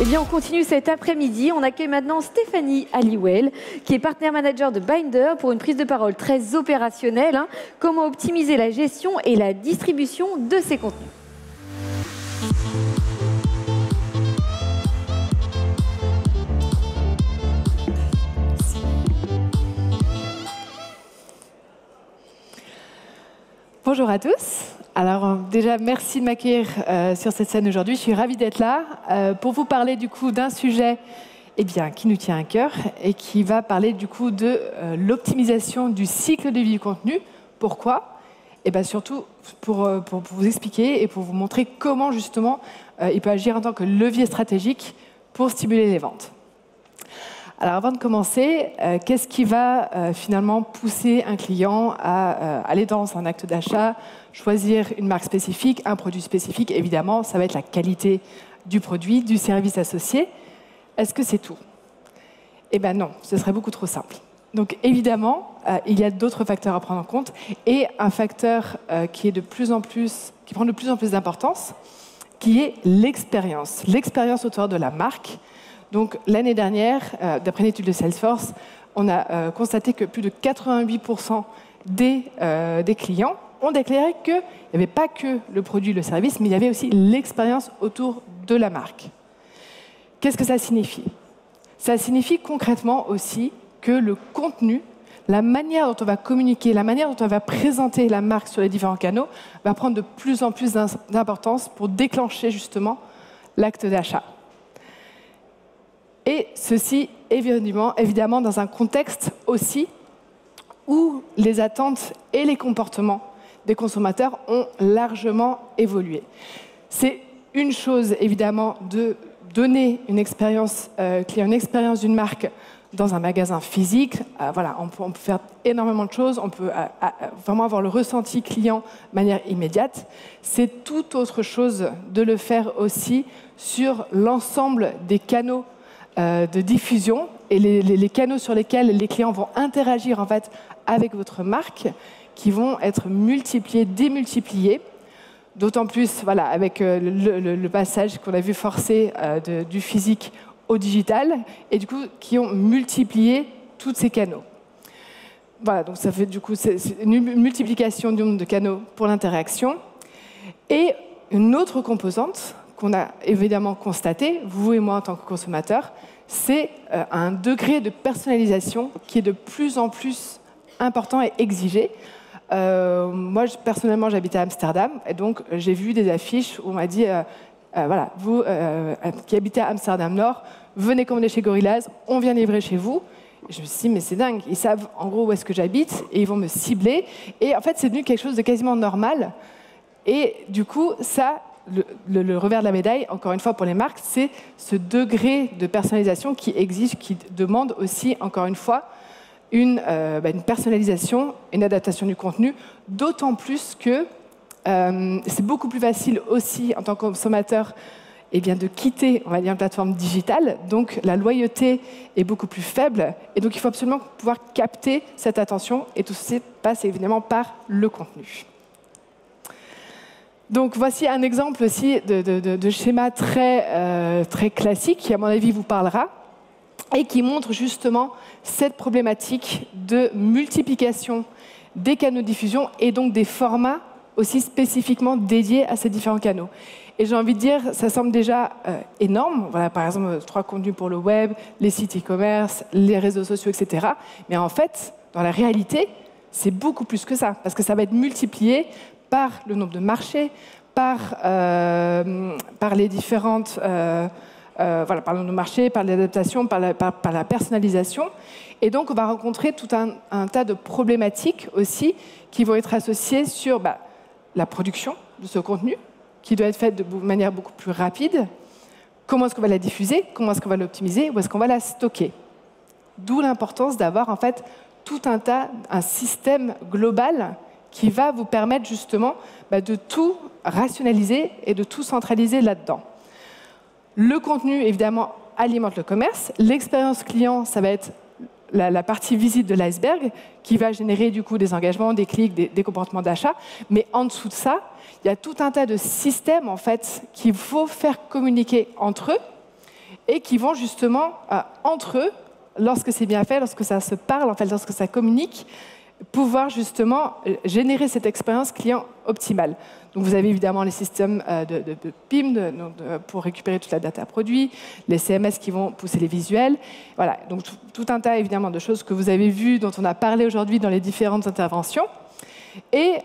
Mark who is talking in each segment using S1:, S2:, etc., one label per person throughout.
S1: Eh bien, on continue cet après-midi. On accueille maintenant Stéphanie Halliwell, qui est partenaire manager de Binder, pour une prise de parole très opérationnelle. Comment optimiser la gestion et la distribution de ses contenus.
S2: Bonjour à tous. Alors déjà, merci de m'accueillir sur cette scène aujourd'hui. Je suis ravie d'être là pour vous parler du coup d'un sujet qui nous tient à cœur et qui va parler du coup de l'optimisation du cycle de vie du contenu. Pourquoi? Surtout pour vous expliquer et pour vous montrer comment justement il peut agir en tant que levier stratégique pour stimuler les ventes. Alors avant de commencer, qu'est-ce qui va finalement pousser un client à aller dans un acte d'achat, choisir une marque spécifique, un produit spécifique? Évidemment, ça va être la qualité du produit, du service associé. Est-ce que c'est tout? Eh bien non, ce serait beaucoup trop simple. Donc évidemment, il y a d'autres facteurs à prendre en compte et un facteur qui prend de plus en plus d'importance, qui est l'expérience. L'expérience autour de la marque. Donc l'année dernière, d'après une étude de Salesforce, on a constaté que plus de 88% des clients ont déclaré qu'il n'y avait pas que le produit, le service, mais il y avait aussi l'expérience autour de la marque. Qu'est-ce que ça signifie? Ça signifie concrètement aussi que le contenu, la manière dont on va communiquer, la manière dont on va présenter la marque sur les différents canaux, va prendre de plus en plus d'importance pour déclencher justement l'acte d'achat. Et ceci, évidemment, dans un contexte aussi où les attentes et les comportements des consommateurs ont largement évolué. C'est une chose, évidemment, de donner une expérience client, une expérience d'une marque dans un magasin physique. On peut faire énormément de choses, on peut vraiment avoir le ressenti client de manière immédiate. C'est tout autre chose de le faire aussi sur l'ensemble des canaux de diffusion et les canaux sur lesquels les clients vont interagir en fait avec votre marque, qui vont être multipliés, démultipliés, d'autant plus avec le passage qu'on a vu forcé du physique au digital, et du coup qui ont multiplié tous ces canaux. Voilà, donc ça fait du coup c'est une multiplication du nombre de canaux pour l'interaction. Et une autre composante qu'on a évidemment constaté, vous et moi en tant que consommateurs, c'est un degré de personnalisation qui est de plus en plus important et exigé. Moi, personnellement, j'habite à Amsterdam, et donc j'ai vu des affiches où on m'a dit vous qui habitez à Amsterdam Nord, venez commander chez Gorillaz, on vient livrer chez vous. Et je me suis dit, mais c'est dingue, ils savent en gros où est-ce que j'habite, et ils vont me cibler. Et en fait, c'est devenu quelque chose de quasiment normal. Et du coup, ça, le revers de la médaille, encore une fois pour les marques, c'est ce degré de personnalisation qui exige, qui demande aussi, encore une fois, une personnalisation, une adaptation du contenu, d'autant plus que c'est beaucoup plus facile aussi en tant que consommateur de quitter, on va dire, une plateforme digitale. Donc la loyauté est beaucoup plus faible, et donc il faut absolument pouvoir capter cette attention, et tout ceci passe évidemment par le contenu. Donc voici un exemple aussi de schéma très classique qui, à mon avis, vous parlera et qui montre justement cette problématique de multiplication des canaux de diffusion et donc des formats aussi spécifiquement dédiés à ces différents canaux. Et j'ai envie de dire, ça semble déjà énorme. Voilà, par exemple, 3 contenus pour le web, les sites e-commerce, les réseaux sociaux, etc. Mais en fait, dans la réalité, c'est beaucoup plus que ça, parce que ça va être multiplié par le nombre de marchés, par les différentes, par le nombre de marchés, par l'adaptation, par la personnalisation. Et donc, on va rencontrer tout un tas de problématiques aussi qui vont être associées sur la production de ce contenu, qui doit être faite de manière beaucoup plus rapide. Comment est-ce qu'on va la diffuser? Comment est-ce qu'on va l'optimiser? Où est-ce qu'on va la stocker? D'où l'importance d'avoir en fait tout un système global qui va vous permettre justement de tout rationaliser et de tout centraliser là-dedans. Le contenu, évidemment, alimente le commerce. L'expérience client, ça va être la partie visible de l'iceberg qui va générer du coup des engagements, des clics, des comportements d'achat. Mais en dessous de ça, il y a tout un tas de systèmes en fait qu'il faut faire communiquer entre eux et qui vont justement, entre eux, lorsque c'est bien fait, lorsque ça se parle, en fait, lorsque ça communique, pouvoir justement générer cette expérience client optimale. Donc vous avez évidemment les systèmes de PIM pour récupérer toute la data produit, les CMS qui vont pousser les visuels. Voilà, donc tout un tas évidemment de choses que vous avez vues, dont on a parlé aujourd'hui dans les différentes interventions. Et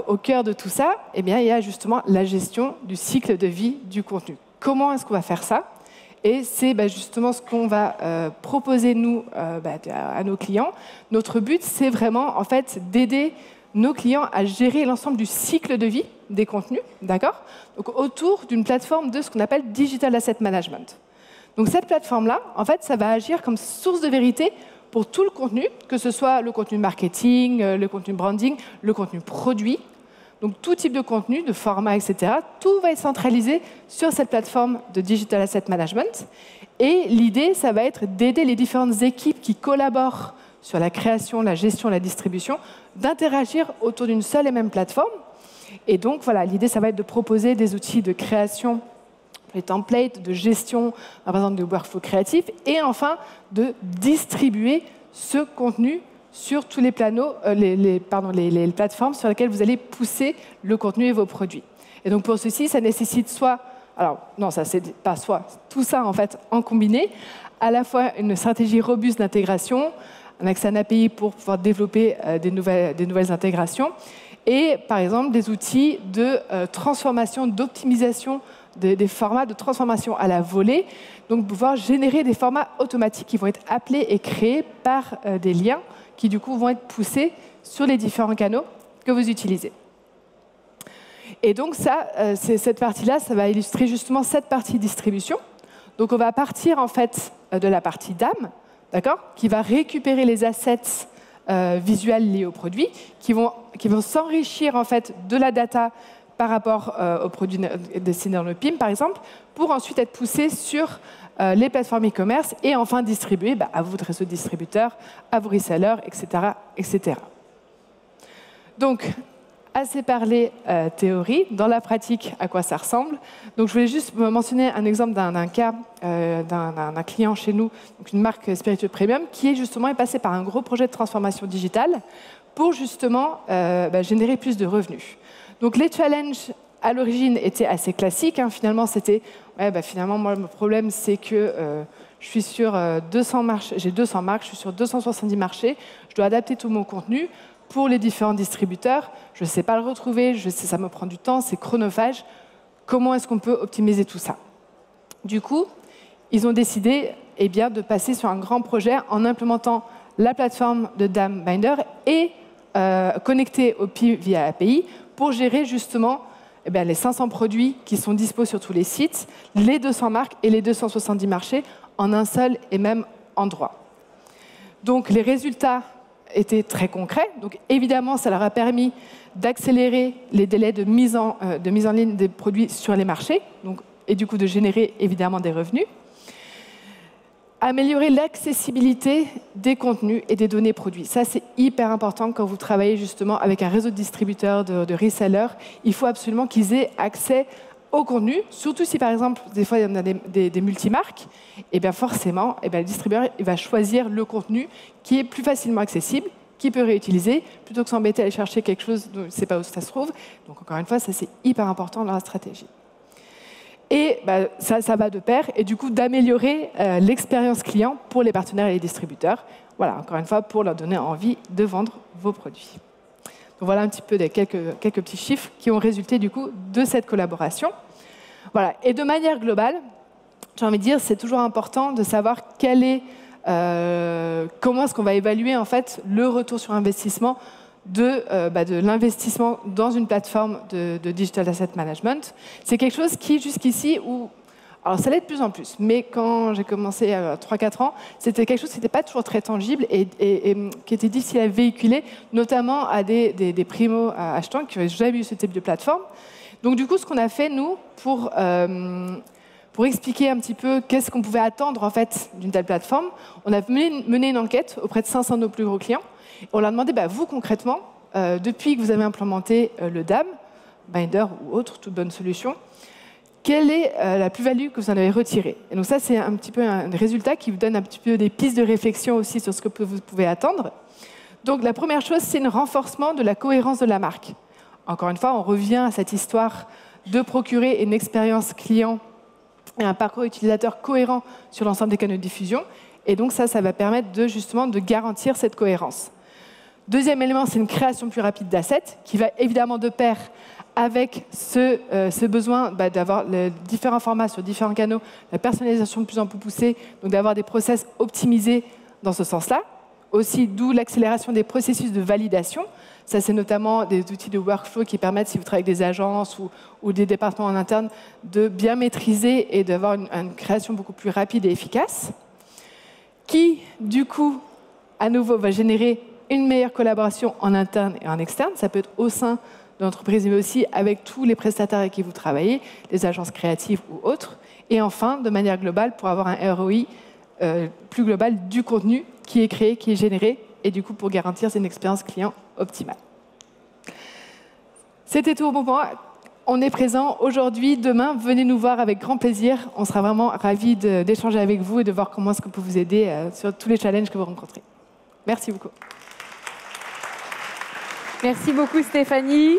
S2: au cœur de tout ça, eh bien, il y a justement la gestion du cycle de vie du contenu. Comment est-ce qu'on va faire ça? Et c'est justement ce qu'on va proposer, nous, à nos clients. Notre but, c'est vraiment, en fait, d'aider nos clients à gérer l'ensemble du cycle de vie des contenus, d'accord? Donc, autour d'une plateforme de ce qu'on appelle Digital Asset Management. Donc, cette plateforme-là, en fait, ça va agir comme source de vérité pour tout le contenu, que ce soit le contenu marketing, le contenu branding, le contenu produit. Donc, tout type de contenu, de format, etc., tout va être centralisé sur cette plateforme de Digital Asset Management. Et l'idée, ça va être d'aider les différentes équipes qui collaborent sur la création, la gestion, la distribution, d'interagir autour d'une seule et même plateforme. Et donc, voilà, l'idée, ça va être de proposer des outils de création, les templates, de gestion, par exemple, de workflow créatifs, et enfin, de distribuer ce contenu sur tous les les plateformes sur lesquelles vous allez pousser le contenu et vos produits. Et donc, pour ceci, ça nécessite soit... Alors, non, ça, c'est pas soit. Tout ça, en fait, en combiné, à la fois une stratégie robuste d'intégration, un accès à un API pour pouvoir développer des nouvelles intégrations, et, par exemple, des outils de transformation, d'optimisation des formats de transformation à la volée, donc pouvoir générer des formats automatiques qui vont être appelés et créés par des liens qui, du coup, vont être poussés sur les différents canaux que vous utilisez. Et donc, cette partie-là, ça va illustrer justement cette partie distribution. Donc, on va partir, en fait, de la partie DAM, d'accord, qui va récupérer les assets visuels liés au produit, qui vont s'enrichir, en fait, de la data par rapport aux produits destinés dans le PIM, par exemple, pour ensuite être poussés sur les plateformes e-commerce et enfin distribués à votre réseau de distributeurs, à vos resellers, etc., etc. Donc, assez parlé théorie. Dans la pratique, à quoi ça ressemble? Donc, je voulais juste mentionner un exemple d'un cas d'un client chez nous, donc une marque spiritueux premium, qui justement est passé par un gros projet de transformation digitale pour justement générer plus de revenus. Donc, les challenges à l'origine étaient assez classiques. Finalement, c'était finalement, moi, le problème, c'est que je suis sur 200 marchés, j'ai 200 marques, je suis sur 270 marchés, je dois adapter tout mon contenu pour les différents distributeurs. Je ne sais pas le retrouver, ça me prend du temps, c'est chronophage. Comment est-ce qu'on peut optimiser tout ça? Du coup, ils ont décidé de passer sur un grand projet en implémentant la plateforme de DAM Binder et connecter au PIM via API pour gérer justement les 500 produits qui sont dispos sur tous les sites, les 200 marques et les 270 marchés en un seul et même endroit. Donc les résultats étaient très concrets. Donc évidemment, ça leur a permis d'accélérer les délais de mise en ligne des produits sur les marchés, et du coup de générer évidemment des revenus. Améliorer l'accessibilité des contenus et des données produits. Ça, c'est hyper important quand vous travaillez justement avec un réseau de distributeurs, de resellers. Il faut absolument qu'ils aient accès au contenu, surtout si, par exemple, des fois, il y en a des multimarques. Et bien forcément, le distributeur il va choisir le contenu qui est plus facilement accessible, qui peut réutiliser, plutôt que s'embêter à aller chercher quelque chose dont il ne sait pas où ça se trouve. Donc, encore une fois, ça, c'est hyper important dans la stratégie. Et ça va de pair, et du coup d'améliorer l'expérience client pour les partenaires et les distributeurs. Voilà, encore une fois, pour leur donner envie de vendre vos produits. Donc voilà un petit peu quelques petits chiffres qui ont résulté du coup de cette collaboration. Voilà. Et de manière globale, j'ai envie de dire, c'est toujours important de savoir comment est-ce qu'on va évaluer en fait le retour sur investissement de l'investissement dans une plateforme de Digital Asset Management. C'est quelque chose qui, jusqu'ici, alors ça l'est de plus en plus, mais quand j'ai commencé à 3-4 ans, c'était quelque chose qui n'était pas toujours très tangible et qui était difficile à véhiculer, notamment à des primo-achetants qui n'avaient jamais eu ce type de plateforme. Donc du coup, ce qu'on a fait, nous, pour expliquer un petit peu qu'est-ce qu'on pouvait attendre en fait, d'une telle plateforme, on a mené une enquête auprès de 500 de nos plus gros clients. On leur a demandé, vous concrètement, depuis que vous avez implémenté le DAM, Binder ou autre, toute bonne solution, quelle est la plus-value que vous en avez retirée. Et donc ça, c'est un petit peu un résultat qui vous donne un petit peu des pistes de réflexion aussi sur ce que vous pouvez attendre. Donc la première chose, c'est un renforcement de la cohérence de la marque. Encore une fois, on revient à cette histoire de procurer une expérience client et un parcours utilisateur cohérent sur l'ensemble des canaux de diffusion. Et donc ça va permettre justement de garantir cette cohérence. Deuxième élément, c'est une création plus rapide d'assets qui va évidemment de pair avec ce besoin d'avoir différents formats sur différents canaux, la personnalisation de plus en plus poussée, donc d'avoir des process optimisés dans ce sens-là. Aussi, d'où l'accélération des processus de validation. Ça, c'est notamment des outils de workflow qui permettent, si vous travaillez avec des agences ou des départements en interne, de bien maîtriser et d'avoir une création beaucoup plus rapide et efficace, qui, du coup, à nouveau, va générer une meilleure collaboration en interne et en externe. Ça peut être au sein de l'entreprise, mais aussi avec tous les prestataires avec qui vous travaillez, les agences créatives ou autres. Et enfin, de manière globale, pour avoir un ROI plus global du contenu qui est créé, qui est généré, et du coup, pour garantir une expérience client optimale. C'était tout pour moi. On est présent aujourd'hui, demain. Venez nous voir avec grand plaisir. On sera vraiment ravis d'échanger avec vous et de voir comment est-ce qu'on peut vous aider sur tous les challenges que vous rencontrez. Merci beaucoup.
S1: Merci beaucoup, Stéphanie.